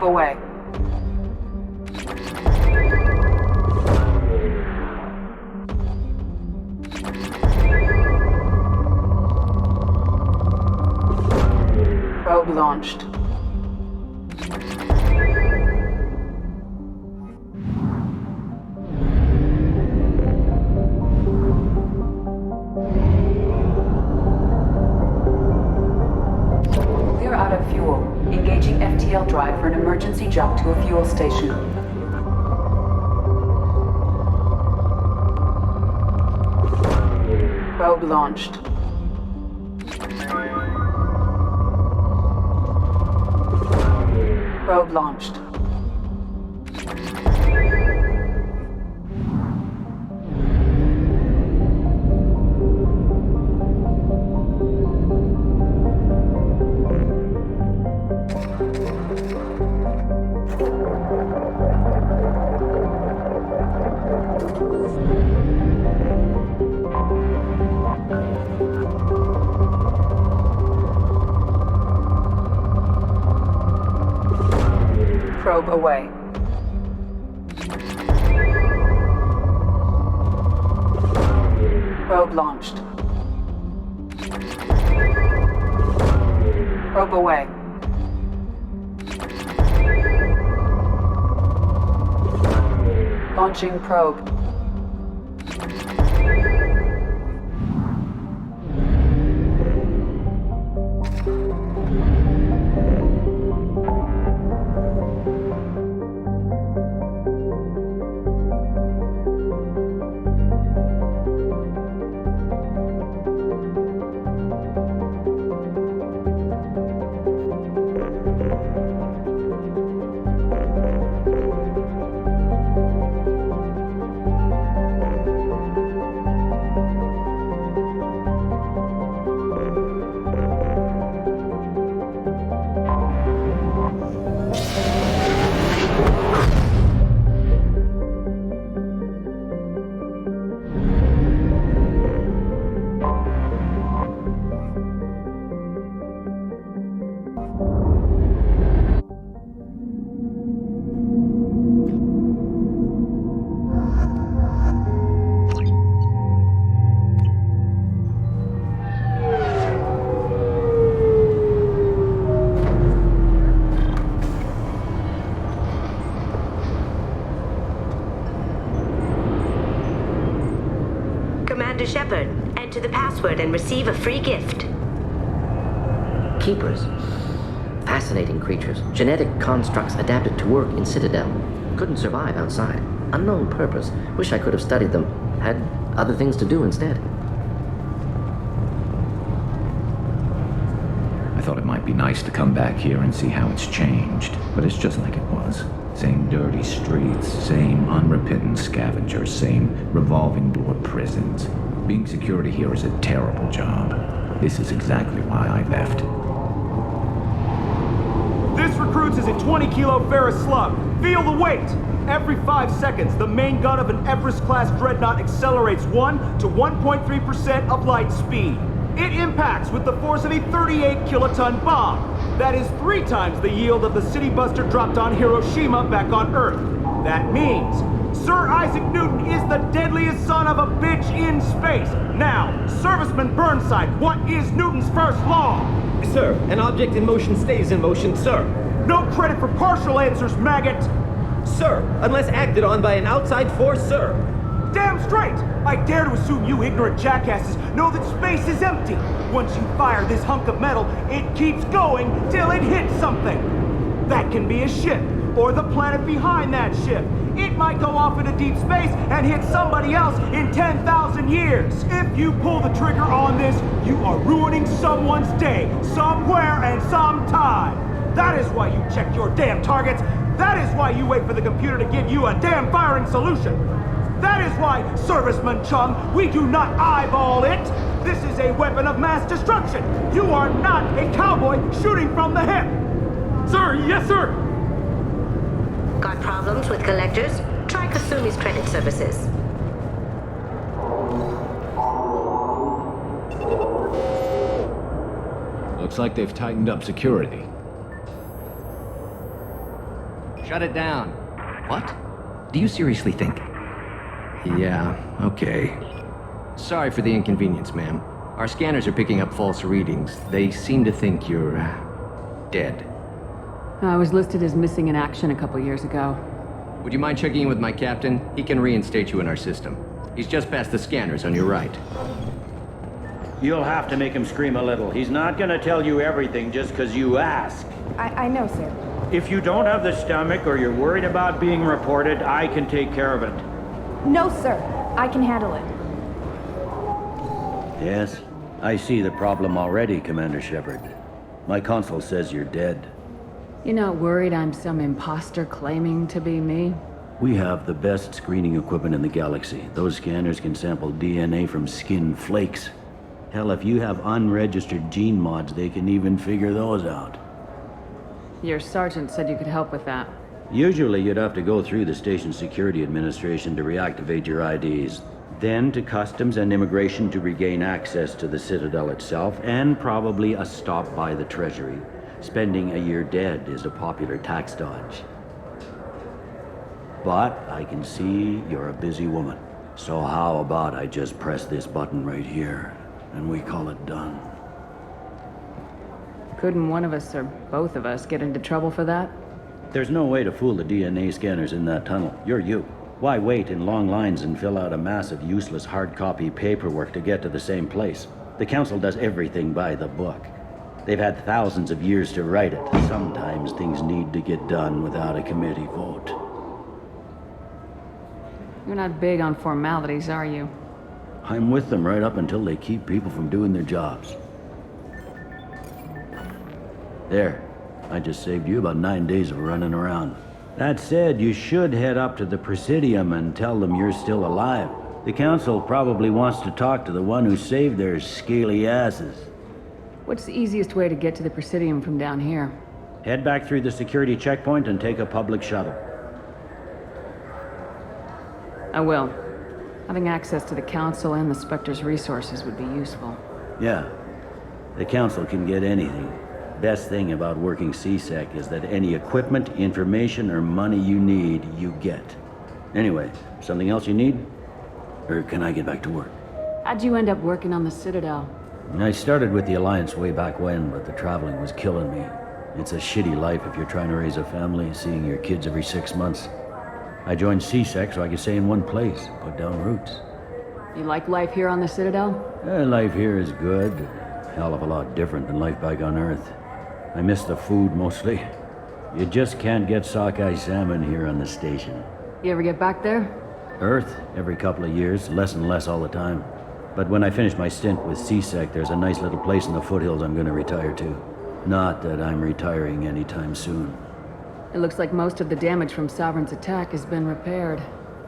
Probe away. Probe launched. We're out of fuel. Engaging FTL drive for an emergency jump to a fuel station. Probe launched. Probe launched. Probe away. Probe launched. Probe away. Launching probe. Commander Shepard, enter the password and receive a free gift. Keepers. Fascinating creatures. Genetic constructs adapted to work in Citadel. Couldn't survive outside. Unknown purpose. Wish I could have studied them. Had other things to do instead. I thought it might be nice to come back here and see how it's changed, but it's just like it was. Same dirty streets, same unrepentant scavengers, same revolving door prisons. Being security here is a terrible job. This is exactly why I left. This recruits is a 20-kilo ferrous slug. Feel the weight! Every 5 seconds, the main gun of an Everest-class dreadnought accelerates 1 to 1.3% of light speed. It impacts with the force of a 38-kiloton bomb. That is 3 times the yield of the city buster dropped on Hiroshima back on Earth. That means Sir Isaac Newton is the deadliest son of a bitch in space. Now, Serviceman Burnside, what is Newton's first law? Sir, an object in motion stays in motion, sir. No credit for partial answers, maggot! Sir, unless acted on by an outside force, sir. Damn straight! I dare to assume you ignorant jackasses know that space is empty. Once you fire this hunk of metal, it keeps going till it hits something. That can be a ship, or the planet behind that ship. It might go off into deep space and hit somebody else in 10,000 years. If you pull the trigger on this, you are ruining someone's day, somewhere and sometime. That is why you check your damn targets. That is why you wait for the computer to give you a damn firing solution. That is why, Serviceman Chung, we do not eyeball it. This is a weapon of mass destruction. You are not a cowboy shooting from the hip. Sir, yes, sir. Got problems with collectors? Try Kasumi's credit services. Looks like they've tightened up security. Shut it down. What? Do you seriously think? Yeah, okay. Sorry for the inconvenience, ma'am. Our scanners are picking up false readings. They seem to think you're dead. I was listed as missing in action a couple years ago. Would you mind checking in with my captain? He can reinstate you in our system. He's just past the scanners on your right. You'll have to make him scream a little. He's not gonna tell you everything just because you ask. I know, sir. If you don't have the stomach or you're worried about being reported, I can take care of it. No, sir. I can handle it. Yes, I see the problem already, Commander Shepard. My console says you're dead. You're not worried I'm some imposter claiming to be me? We have the best screening equipment in the galaxy. Those scanners can sample DNA from skin flakes. Hell, if you have unregistered gene mods, they can even figure those out. Your sergeant said you could help with that. Usually you'd have to go through the Station Security Administration to reactivate your IDs, then to Customs and Immigration to regain access to the Citadel itself, and probably a stop by the Treasury. Spending a year dead is a popular tax dodge. But I can see you're a busy woman. So how about I just press this button right here, and we call it done? Couldn't one of us or both of us get into trouble for that? There's no way to fool the DNA scanners in that tunnel. You're you. Why wait in long lines and fill out a massive useless hard copy paperwork to get to the same place? The Council does everything by the book. They've had thousands of years to write it. Sometimes things need to get done without a committee vote. You're not big on formalities, are you? I'm with them right up until they keep people from doing their jobs. There. I just saved you about 9 days of running around. That said, you should head up to the Presidium and tell them you're still alive. The Council probably wants to talk to the one who saved their scaly asses. What's the easiest way to get to the Presidium from down here? Head back through the security checkpoint and take a public shuttle. I will. Having access to the Council and the Spectre's resources would be useful. Yeah. The Council can get anything. Best thing about working CSEC is that any equipment, information, or money you need, you get. Anyway, something else you need? Or can I get back to work? How'd you end up working on the Citadel? I started with the Alliance way back when, but the traveling was killing me. It's a shitty life if you're trying to raise a family, seeing your kids every 6 months. I joined CSEC so I could stay in one place, put down roots. You like life here on the Citadel? Life here is good. Hell of a lot different than life back on Earth. I miss the food mostly. You just can't get sockeye salmon here on the station. You ever get back there? Earth, every couple of years, less and less all the time. But when I finish my stint with CSEC, there's a nice little place in the foothills I'm gonna retire to. Not that I'm retiring anytime soon. It looks like most of the damage from Sovereign's attack has been repaired.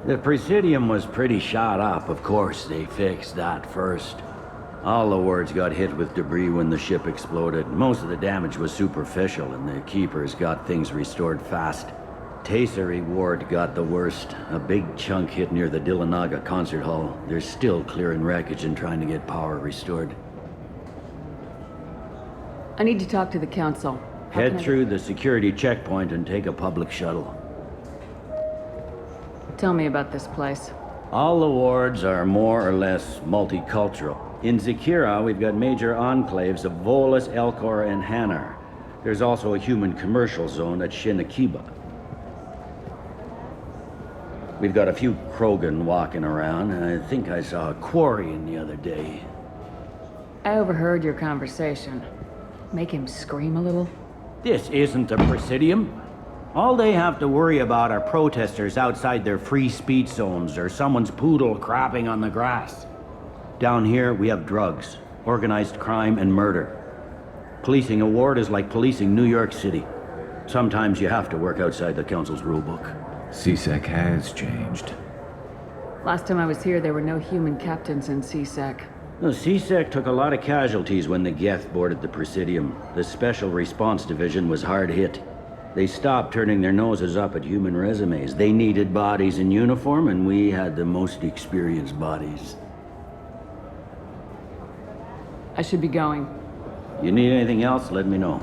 The Presidium was pretty shot up, of course. They fixed that first. All the wards got hit with debris when the ship exploded. Most of the damage was superficial, and the Keepers got things restored fast. Tasery Ward got the worst. A big chunk hit near the Dillanaga concert hall. They're still clearing wreckage and trying to get power restored. I need to talk to the Council. How can Head I- through the security checkpoint and take a public shuttle. Tell me about this place. All the wards are more or less multicultural. In Zakira, we've got major enclaves of Volus, Elcor, and Hanar. There's also a human commercial zone at Shinakiba. We've got a few Krogan walking around, and I think I saw a Quarian the other day. I overheard your conversation. Make him scream a little? This isn't a Presidium. All they have to worry about are protesters outside their free speech zones or someone's poodle crapping on the grass. Down here, we have drugs, organized crime, and murder. Policing a ward is like policing New York City. Sometimes you have to work outside the Council's rulebook. CSEC has changed. Last time I was here, there were no human captains in CSEC. The CSEC took a lot of casualties when the Geth boarded the Presidium. The Special Response Division was hard hit. They stopped turning their noses up at human resumes. They needed bodies in uniform, and we had the most experienced bodies. I should be going. You need anything else, let me know.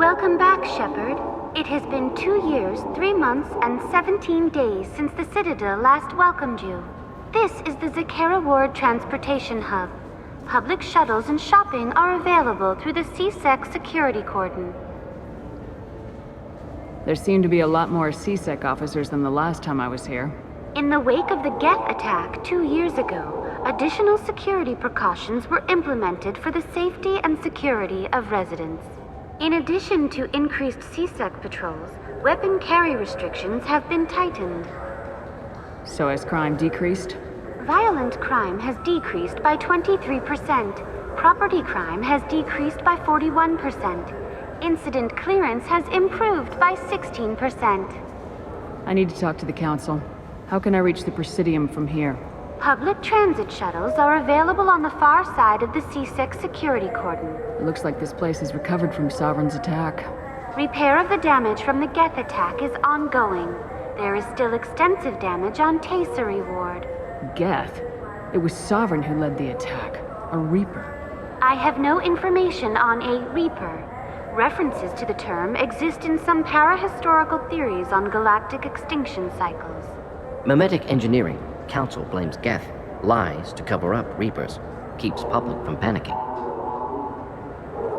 Welcome back, Shepard. It has been 2 years, 3 months, and 17 days since the Citadel last welcomed you. This is the Zakera Ward Transportation Hub. Public shuttles and shopping are available through the CSEC security cordon. There seem to be a lot more CSEC officers than the last time I was here. In the wake of the Geth attack 2 years ago, additional security precautions were implemented for the safety and security of residents. In addition to increased CSEC patrols, weapon carry restrictions have been tightened. So has crime decreased? Violent crime has decreased by 23%. Property crime has decreased by 41%. Incident clearance has improved by 16%. I need to talk to the Council. How can I reach the Presidium from here? Public transit shuttles are available on the far side of the CSEC security cordon. It looks like this place has recovered from Sovereign's attack. Repair of the damage from the Geth attack is ongoing. There is still extensive damage on Tasery Ward. Geth? It was Sovereign who led the attack. A Reaper. I have no information on a Reaper. References to the term exist in some parahistorical theories on galactic extinction cycles. Memetic engineering. Council blames Geth. Lies to cover up Reapers. Keeps public from panicking.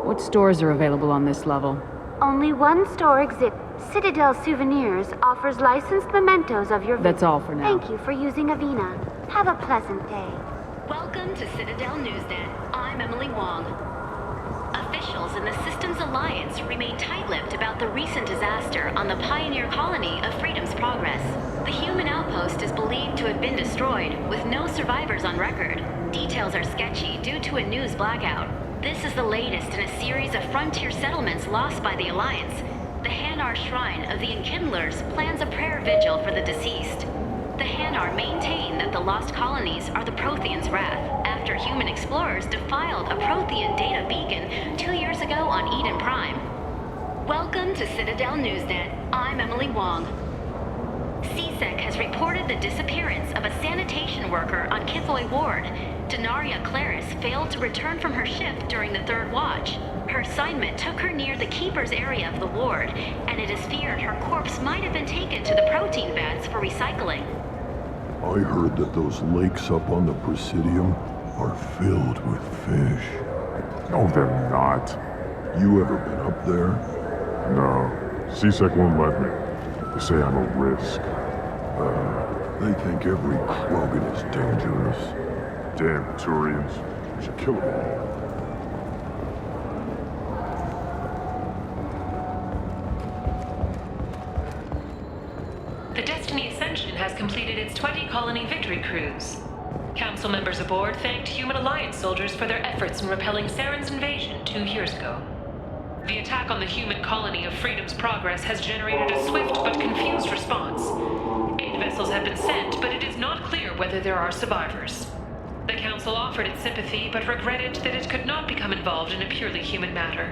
What stores are available on this level? Only one store exists. Citadel Souvenirs offers licensed mementos of your visit. That's all for now. Thank you for using Avina. Have a pleasant day. Welcome to Citadel Newsnet. I'm Emily Wong. Officials in the Systems Alliance remain tight-lipped about the recent disaster on the pioneer colony of Freedom's Progress. The human outpost is believed to have been destroyed, with no survivors on record. Details are sketchy due to a news blackout. This is the latest in a series of frontier settlements lost by the Alliance. The Hanar Shrine of the Enkindlers plans a prayer vigil for the deceased. The Hanar maintain that the lost colonies are the Protheans' wrath, after human explorers defiled a Prothean data beacon 2 years ago on Eden Prime. Welcome to Citadel Newsnet. I'm Emily Wong. CSEC has reported the disappearance of a sanitation worker on Kithoy Ward. Denaria Claris failed to return from her shift during the third watch. Her assignment took her near the Keeper's area of the ward, and it is feared her corpse might have been taken to the protein vats for recycling. I heard that those lakes up on the Presidium are filled with fish. No, they're not. You ever been up there? No. CSEC won't let me. They say I'm a risk. They think every Krogan is dangerous. Damn Turians. We should kill them all. The Destiny Ascension has completed its 20-colony victory cruise. Council members aboard thanked Human Alliance soldiers for their efforts in repelling Saren's invasion 2 years ago. The attack on the human colony of Freedom's Progress has generated a swift but confused response. 8 vessels have been sent, but it is not clear whether there are survivors. The Council offered its sympathy, but regretted that it could not become involved in a purely human matter.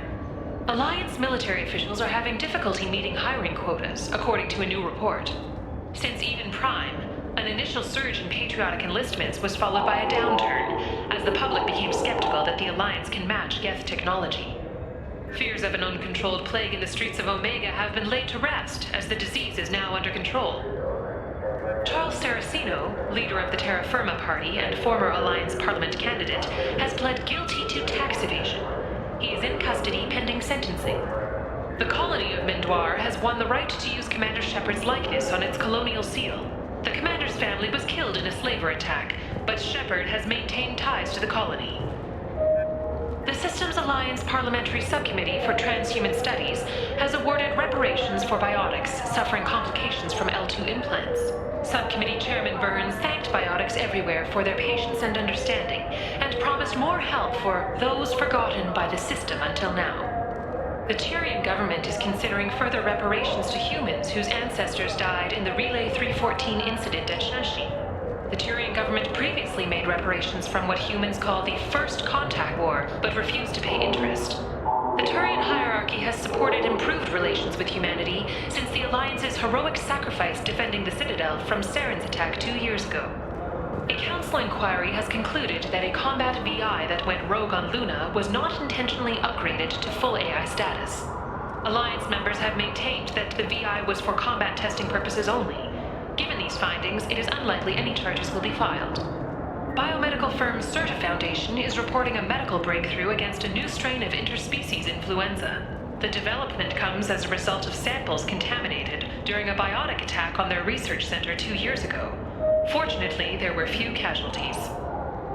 Alliance military officials are having difficulty meeting hiring quotas, according to a new report. Since Eden Prime, an initial surge in patriotic enlistments was followed by a downturn, as the public became skeptical that the Alliance can match Geth technology. Fears of an uncontrolled plague in the streets of Omega have been laid to rest, as the disease is now under control. Charles Saraceno, leader of the Terra Firma Party and former Alliance Parliament candidate, has pled guilty to tax evasion. He is in custody pending sentencing. The colony of Mindoir has won the right to use Commander Shepard's likeness on its colonial seal. The commander's family was killed in a slaver attack, but Shepard has maintained ties to the colony. The Systems Alliance Parliamentary Subcommittee for Transhuman Studies has awarded reparations for biotics suffering complications from L2 implants. Subcommittee Chairman Burns thanked biotics everywhere for their patience and understanding, and promised more help for those forgotten by the system until now. The Tyrian government is considering further reparations to humans whose ancestors died in the Relay 314 incident at Shashi. The Tyrian government previously made reparations from what humans call the First Contact War, but refused to pay interest. The Turian hierarchy has supported improved relations with humanity since the Alliance's heroic sacrifice defending the Citadel from Saren's attack 2 years ago. A council inquiry has concluded that a combat VI that went rogue on Luna was not intentionally upgraded to full AI status. Alliance members have maintained that the VI was for combat testing purposes only. Given these findings, it is unlikely any charges will be filed. Biomedical firm Certa Foundation is reporting a medical breakthrough against a new strain of interspecies influenza. The development comes as a result of samples contaminated during a biotic attack on their research center 2 years ago. Fortunately, there were few casualties.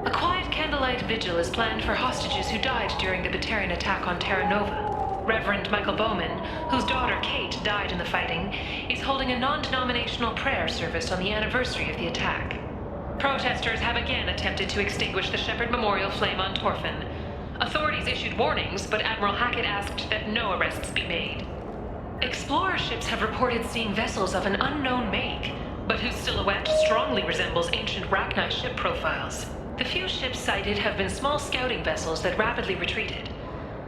A quiet candlelight vigil is planned for hostages who died during the Batarian attack on Terra Nova. Reverend Michael Bowman, whose daughter Kate died in the fighting, is holding a non-denominational prayer service on the anniversary of the attack. Protesters have again attempted to extinguish the Shepherd Memorial flame on Torfin. Authorities issued warnings, but Admiral Hackett asked that no arrests be made. Explorer ships have reported seeing vessels of an unknown make, but whose silhouette strongly resembles ancient Rachni ship profiles. The few ships sighted have been small scouting vessels that rapidly retreated.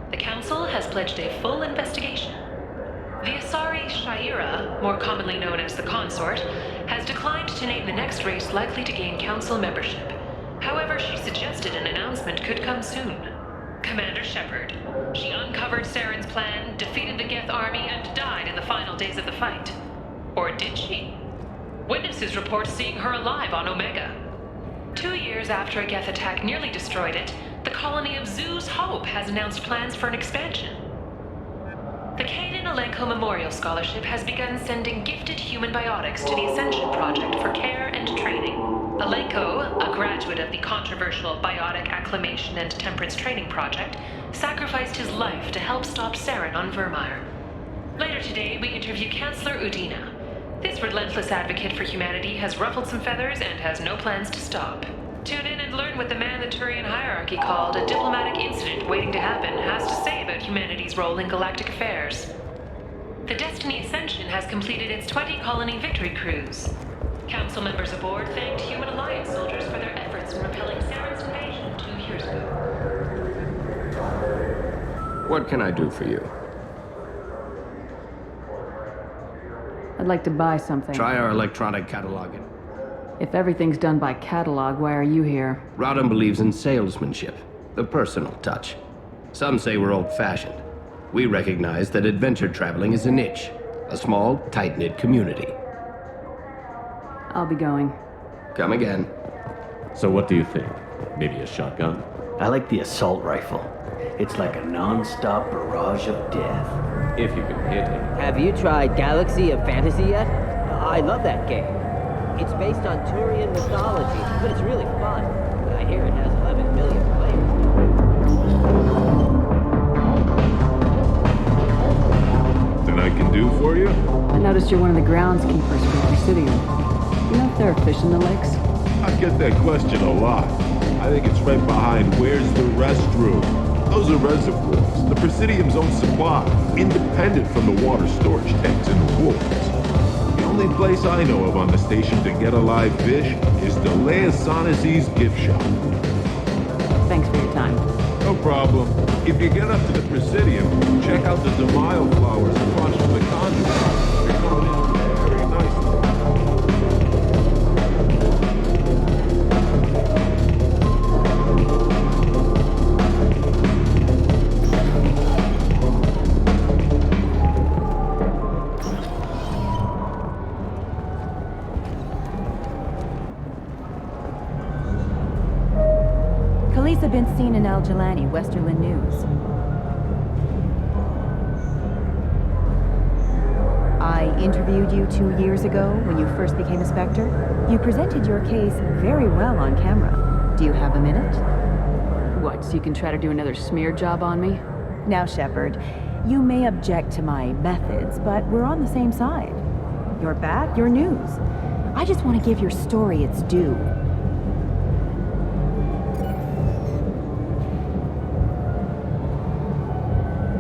The Council has pledged a full investigation. The Asari Shaira, more commonly known as the Consort, has declined to name the next race likely to gain Council membership. However, she suggested an announcement could come soon. Commander Shepard. She uncovered Saren's plan, defeated the Geth army, and died in the final days of the fight. Or did she? Witnesses report seeing her alive on Omega. 2 years after a Geth attack nearly destroyed it, the colony of Zoo's Hope has announced plans for an expansion. The Kaden Alenko Memorial Scholarship has begun sending gifted human biotics to the Ascension Project for care and training. Alenko, a graduate of the controversial Biotic Acclimation and Temperance Training Project, sacrificed his life to help stop Saren on Vermeer. Later today, we interview Chancellor Udina. This relentless advocate for humanity has ruffled some feathers and has no plans to stop. Tune in and learn what the man the Turian hierarchy called a diplomatic incident waiting to happen has to say about humanity's role in galactic affairs. The Destiny Ascension has completed its 20-colony victory cruise. Council members aboard thanked Human Alliance soldiers for their efforts in repelling Saren's invasion 2 years ago. What can I do for you? I'd like to buy something. Try our electronic cataloging. If everything's done by catalog, why are you here? Rodham believes in salesmanship, the personal touch. Some say we're old-fashioned. We recognize that adventure traveling is a niche, a small, tight-knit community. I'll be going. Come again. So what do you think? Maybe a shotgun? I like the assault rifle. It's like a non-stop barrage of death. If you can hit him. Have you tried Galaxy of Fantasy yet? I love that game. It's based on Turian mythology, but it's really fun. I hear it has 11 million players. Nothing I can do for you? I noticed you're one of the groundskeepers for the Presidium. You know if there are fish in the lakes? I get that question a lot. I think it's right behind where's the restroom. Those are reservoirs, the Presidium's own supply, independent from the water storage tanks in the wards. The only place I know of on the station to get a live fish is Delea Sonesi's gift shop. Thanks for your time. No problem. If you get up to the Presidium, check out the Demaio flowers across from the conduit. They're coming in very nicely. Have been seen in Al Jelani, Westerland News. I interviewed you 2 years ago when you first became a Spectre. You presented your case very well on camera. Do you have a minute? What, so you can try to do another smear job on me? Now, Shepard, you may object to my methods, but we're on the same side. You're back, you're news. I just want to give your story its due.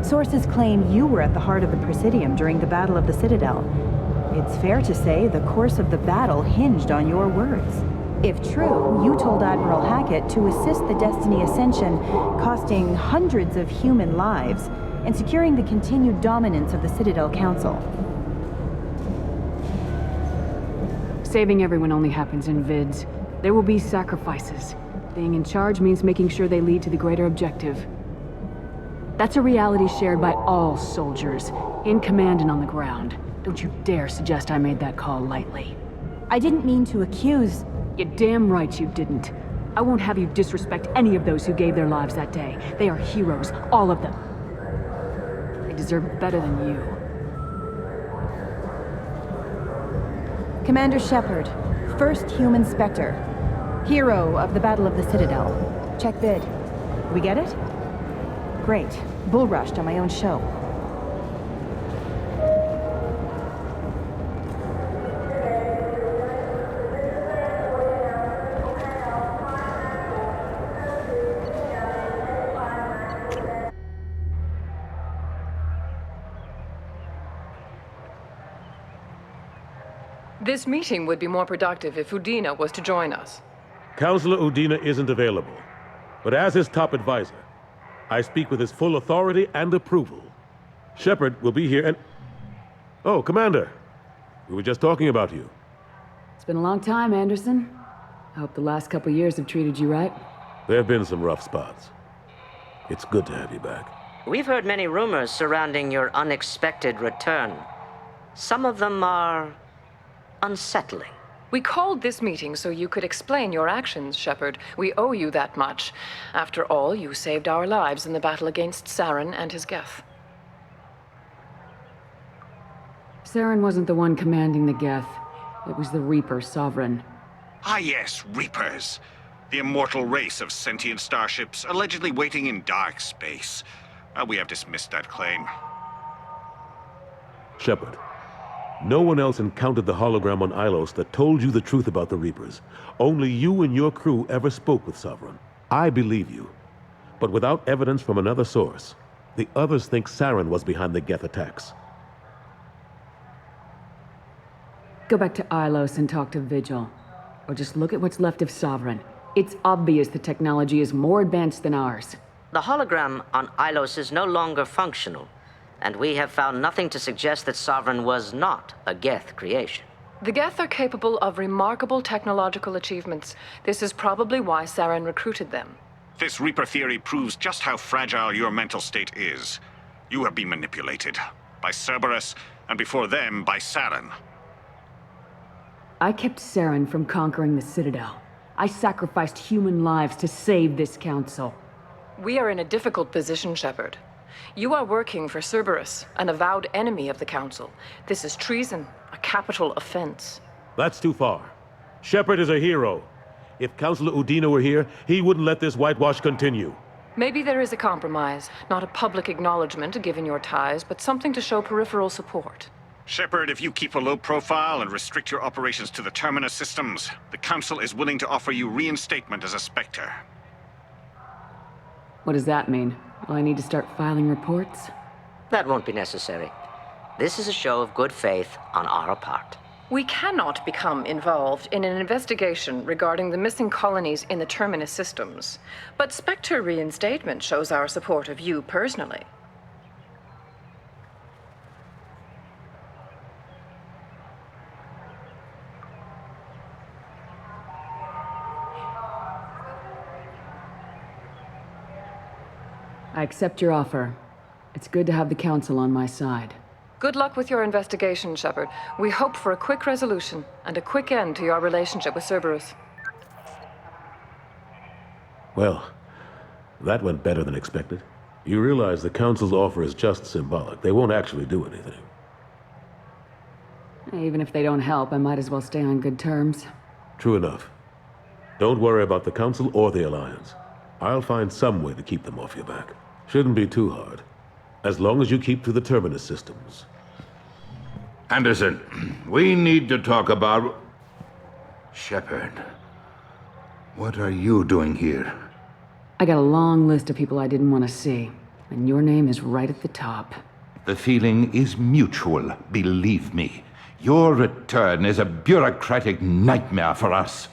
Sources claim you were at the heart of the Presidium during the Battle of the Citadel. It's fair to say the course of the battle hinged on your words. If true, you told Admiral Hackett to assist the Destiny Ascension, costing hundreds of human lives, and securing the continued dominance of the Citadel Council. Saving everyone only happens in vids. There will be sacrifices. Being in charge means making sure they lead to the greater objective. That's a reality shared by all soldiers, in command and on the ground. Don't you dare suggest I made that call lightly. I didn't mean to accuse... You're damn right you didn't. I won't have you disrespect any of those who gave their lives that day. They are heroes, all of them. They deserve better than you. Commander Shepard, first human Spectre. Hero of the Battle of the Citadel. Check bid. We get it? Great. Bull rushed on my own show. This meeting would be more productive if Udina was to join us. Counselor Udina isn't available, but as his top advisor, I speak with his full authority and approval. Shepard will be here and... Oh, Commander. We were just talking about you. It's been a long time, Anderson. I hope the last couple years have treated you right. There have been some rough spots. It's good to have you back. We've heard many rumors surrounding your unexpected return. Some of them are... unsettling. We called this meeting so you could explain your actions, Shepard. We owe you that much. After all, you saved our lives in the battle against Saren and his Geth. Saren wasn't the one commanding the Geth. It was the Reaper Sovereign. Ah yes, Reapers. The immortal race of sentient starships allegedly waiting in dark space. We have dismissed that claim. Shepard. No one else encountered the hologram on Ilos that told you the truth about the Reapers. Only you and your crew ever spoke with Sovereign. I believe you. But without evidence from another source, the others think Saren was behind the Geth attacks. Go back to Ilos and talk to Vigil. Or just look at what's left of Sovereign. It's obvious the technology is more advanced than ours. The hologram on Ilos is no longer functional. And we have found nothing to suggest that Sovereign was not a Geth creation. The Geth are capable of remarkable technological achievements. This is probably why Saren recruited them. This Reaper theory proves just how fragile your mental state is. You have been manipulated. By Cerberus, and before them, by Saren. I kept Saren from conquering the Citadel. I sacrificed human lives to save this council. We are in a difficult position, Shepard. You are working for Cerberus, an avowed enemy of the Council. This is treason, a capital offense. That's too far. Shepard is a hero. If Counselor Udina were here, he wouldn't let this whitewash continue. Maybe there is a compromise. Not a public acknowledgement given your ties, but something to show peripheral support. Shepard, if you keep a low profile and restrict your operations to the Terminus systems, the Council is willing to offer you reinstatement as a Spectre. What does that mean? Will I need to start filing reports? That won't be necessary. This is a show of good faith on our part. We cannot become involved in an investigation regarding the missing colonies in the Terminus systems. But Spectre reinstatement shows our support of you personally. I accept your offer. It's good to have the Council on my side. Good luck with your investigation, Shepard. We hope for a quick resolution and a quick end to your relationship with Cerberus. Well, that went better than expected. You realize the Council's offer is just symbolic. They won't actually do anything. Even if they don't help, I might as well stay on good terms. True enough. Don't worry about the Council or the Alliance. I'll find some way to keep them off your back. Shouldn't be too hard. As long as you keep to the Terminus systems. Anderson, we need to talk about... Shepard. What are you doing here? I got a long list of people I didn't want to see, and your name is right at the top. The feeling is mutual, believe me. Your return is a bureaucratic nightmare for us.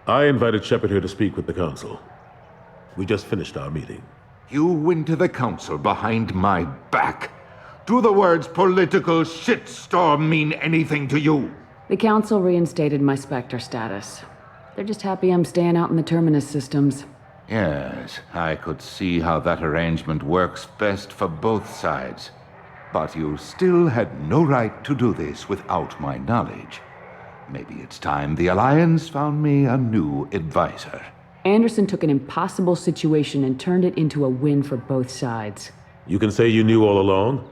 I invited Shepard here to speak with the Council. We just finished our meeting. You went to the Council behind my back. Do the words political shitstorm mean anything to you? The Council reinstated my Spectre status. They're just happy I'm staying out in the Terminus systems. Yes, I could see how that arrangement works best for both sides. But you still had no right to do this without my knowledge. Maybe it's time the Alliance found me a new advisor. Anderson took an impossible situation and turned it into a win for both sides. You can say you knew all along,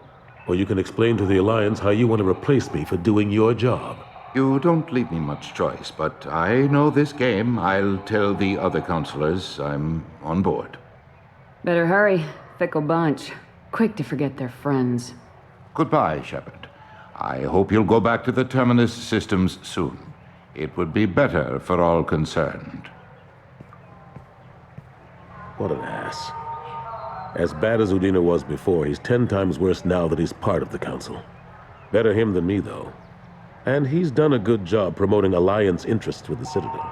or you can explain to the Alliance how you want to replace me for doing your job. You don't leave me much choice, but I know this game. I'll tell the other counselors I'm on board. Better hurry. Fickle bunch. Quick to forget their friends. Goodbye, Shepard. I hope you'll go back to the Terminus systems soon. It would be better for all concerned. What an ass. As bad as Udina was before, he's 10 times worse now that he's part of the Council. Better him than me, though. And he's done a good job promoting Alliance interests with the Citadel.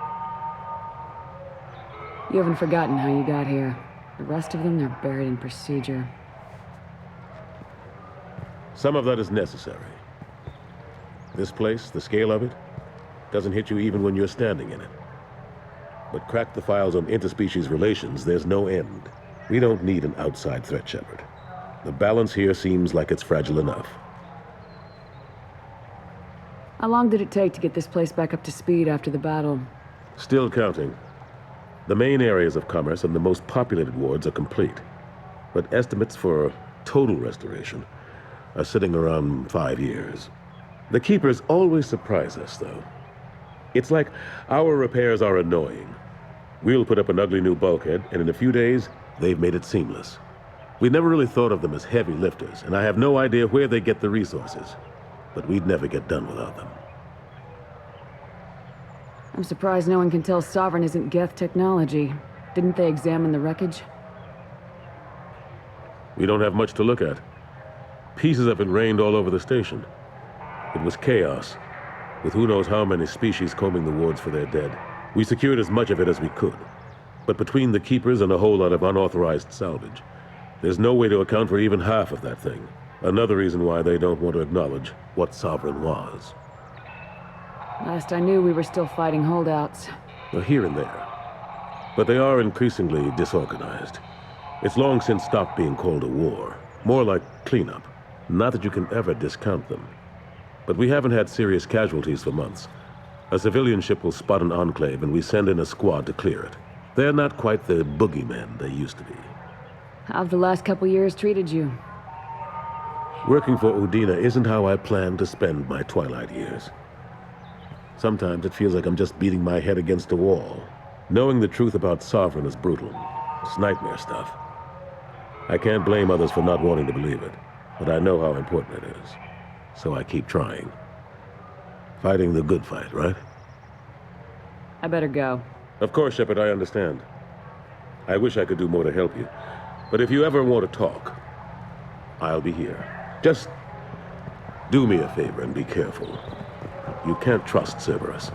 You haven't forgotten how you got here. The rest of them, they're buried in procedure. Some of that is necessary. This place, the scale of it, doesn't hit you even when you're standing in it. But crack the files on interspecies relations, there's no end. We don't need an outside threat, Shepard. The balance here seems like it's fragile enough. How long did it take to get this place back up to speed after the battle? Still counting. The main areas of commerce and the most populated wards are complete. But estimates for total restoration are sitting around 5 years. The Keepers always surprise us, though. It's like our repairs are annoying. We'll put up an ugly new bulkhead, and in a few days, they've made it seamless. We never really thought of them as heavy lifters, and I have no idea where they get the resources. But we'd never get done without them. I'm surprised no one can tell Sovereign isn't Geth technology. Didn't they examine the wreckage? We don't have much to look at. Pieces of it rained all over the station. It was chaos, with who knows how many species combing the wards for their dead. We secured as much of it as we could. But between the Keepers and a whole lot of unauthorized salvage, there's no way to account for even half of that thing. Another reason why they don't want to acknowledge what Sovereign was. Last I knew, we were still fighting holdouts. Well, here and there. But they are increasingly disorganized. It's long since stopped being called a war. More like cleanup. Not that you can ever discount them. But we haven't had serious casualties for months. A civilian ship will spot an enclave and we send in a squad to clear it. They're not quite the boogeymen they used to be. How have the last couple years treated you? Working for Udina isn't how I planned to spend my twilight years. Sometimes it feels like I'm just beating my head against a wall. Knowing the truth about Sovereign is brutal. It's nightmare stuff. I can't blame others for not wanting to believe it, but I know how important it is. So I keep trying. Fighting the good fight, right? I better go. Of course, Shepard, I understand. I wish I could do more to help you. But if you ever want to talk, I'll be here. Just do me a favor and be careful. You can't trust Cerberus.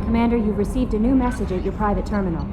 Commander, you've received a new message at your private terminal.